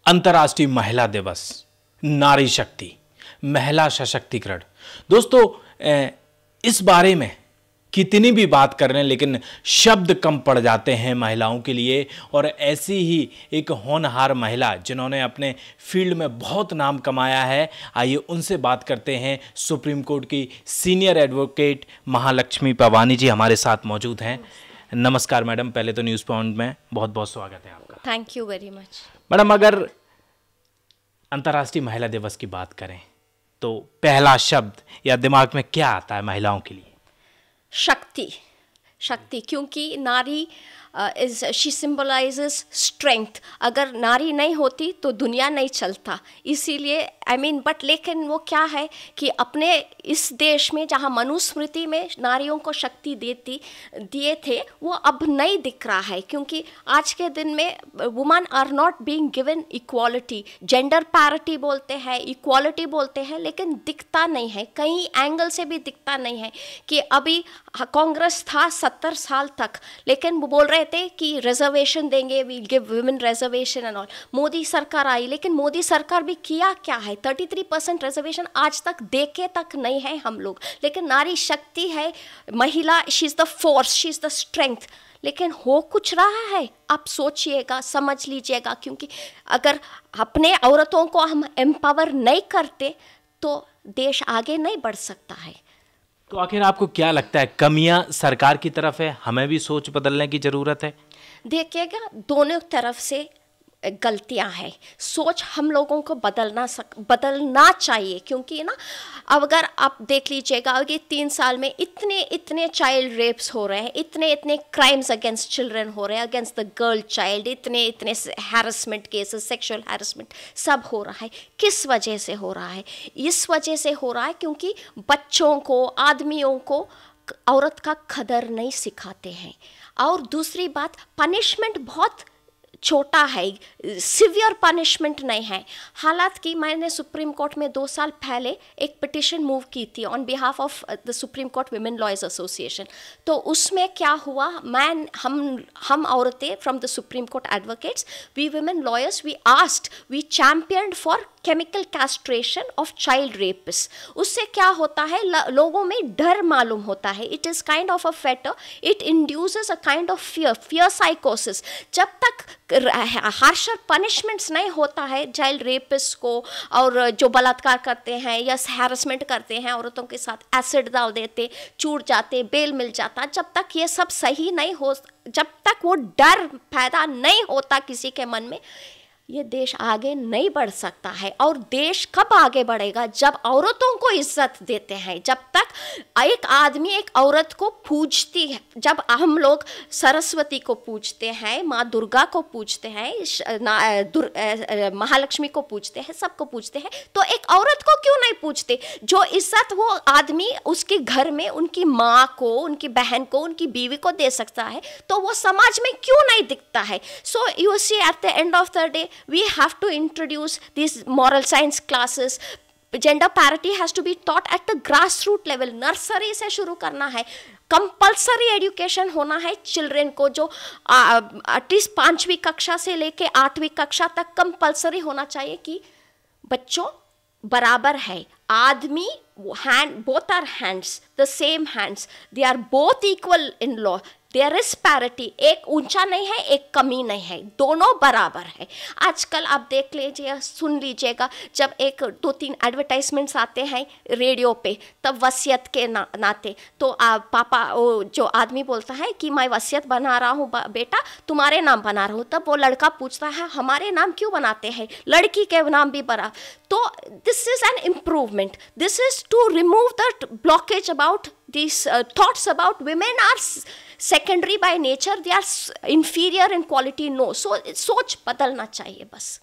अंतर्राष्ट्रीय महिला दिवस, नारी शक्ति, महिला सशक्तिकरण। दोस्तों, इस बारे में कितनी भी बात कर रहे हैं लेकिन शब्द कम पड़ जाते हैं महिलाओं के लिए। और ऐसी ही एक होनहार महिला जिन्होंने अपने फील्ड में बहुत नाम कमाया है, आइए उनसे बात करते हैं। सुप्रीम कोर्ट की सीनियर एडवोकेट महालक्ष्मी पवानी जी हमारे साथ मौजूद हैं। नमस्कार मैडम, पहले तो न्यूज़ पॉइंट में बहुत बहुत स्वागत है आपका। Thank you very much. Madam, अगर अंतर्राष्ट्रीय महिला दिवस की बात करें तो पहला शब्द या दिमाग में क्या आता है महिलाओं के लिए? शक्ति, शक्ति, क्योंकि नारी शी सिंबलाइजेस स्ट्रेंथ। अगर नारी नहीं होती तो दुनिया नहीं चलता, इसीलिए बट लेकिन वो क्या है कि अपने इस देश में जहाँ मनुस्मृति में नारियों को शक्ति दिए थे, वो अब नहीं दिख रहा है। क्योंकि आज के दिन में women are not being given equality. Gender parity बोलते हैं, इक्वालिटी बोलते हैं, लेकिन दिखता नहीं है, कहीं एंगल से भी दिखता नहीं है। कि अभी कांग्रेस था 70 साल तक, लेकिन वो बोल रहे थे कि रिजर्वेशन देंगे, we give women reservation and all. Modi सरकार आई, लेकिन मोदी सरकार भी किया क्या है? 33% रिजर्वेशन आज तक देखे तक नहीं है हम लोग। लेकिन नारी शक्ति है, महिला, she is the force, she is the strength. लेकिन हो कुछ रहा है, आप सोचिएगा, समझ लीजिएगा। क्योंकि अगर अपने औरतों को हम एम्पावर नहीं करते तो देश आगे नहीं बढ़ सकता है। तो आखिर आपको क्या लगता है, कमियां सरकार की तरफ है, हमें भी सोच बदलने की ज़रूरत है? देखिएगा, दोनों तरफ से गलतियां हैं। सोच हम लोगों को बदलना चाहिए। क्योंकि ना, अगर आप देख लीजिएगा, अगर 3 साल में इतने चाइल्ड रेप्स हो रहे हैं, इतने क्राइम्स अगेंस्ट चिल्ड्रन हो रहे हैं, अगेंस्ट द गर्ल चाइल्ड, इतने हैरेसमेंट केसेस, सेक्सुअल हैरेसमेंट सब हो रहा है। किस वजह से हो रहा है? इस वजह से हो रहा है क्योंकि बच्चों को, आदमियों को औरत का कदर नहीं सिखाते हैं। और दूसरी बात, पनिशमेंट बहुत छोटा है, सिवियर पनिशमेंट नहीं है। हालांकि मैंने सुप्रीम कोर्ट में 2 साल पहले एक पिटिशन मूव की थी on behalf of the Supreme Court women lawyers association. तो उसमें क्या हुआ, हम औरतें from the Supreme Court advocates, we women lawyers, we asked, we championed for chemical castration of child rapist. उससे क्या होता है, लोगों में डर मालूम होता है। It is kind of a fetter, it induces a kind of fear साइकोसिस। जब तक हार्शर पनिशमेंट्स नहीं होता है चाइल्ड रेपिस्ट को, और जो बलात्कार करते हैं या हैरेसमेंट करते हैं औरतों के साथ, एसिड डाल देते, छूट जाते, बेल मिल जाता, जब तक ये सब सही नहीं हो, जब तक वो डर पैदा नहीं होता किसी के मन में, ये देश आगे नहीं बढ़ सकता है। और देश कब आगे बढ़ेगा? जब औरतों को इज्जत देते हैं। जब तक एक आदमी एक औरत को पूजती है, जब हम लोग सरस्वती को पूजते हैं, माँ दुर्गा को पूजते हैं, महालक्ष्मी को पूजते हैं, सबको पूजते हैं, तो एक औरत को क्यों नहीं पूजते? जो इज्जत वो आदमी उसके घर में उनकी माँ को, उनकी बहन को, उनकी बीवी को दे सकता है, तो वो समाज में क्यों नहीं दिखता है? So you see, at the end of the day we have to introduce these moral science classes. Gender parity has to be taught at the grassroots level. Nursery से शुरू करना है। कंपल्सरी एजुकेशन होना है चिल्ड्रेन को, जो at least 5वीं कक्षा से लेके 8वीं कक्षा तक कंपल्सरी होना चाहिए कि बच्चों बराबर है। आदमी, both are hands, the same hands, they are both equal in law. There is parity, एक ऊंचा नहीं है, एक कमी नहीं है, दोनों बराबर है। आजकल आप देख लीजिए, सुन लीजिएगा, जब 1-2-3 एडवर्टाइजमेंट्स आते हैं रेडियो पे, तब वसीयत के नाते तो पापा, जो आदमी बोलता है कि मैं वसीयत बना रहा हूँ बेटा, तुम्हारे नाम बना रहा हूँ, तब वो लड़का पूछता है हमारे नाम क्यों बनाते हैं, लड़की के नाम भी बना। तो this is an improvement, this is to remove that blockage about these thoughts about women are secondary by nature, they are inferior in quality. No, so सोच बदलना चाहिए बस।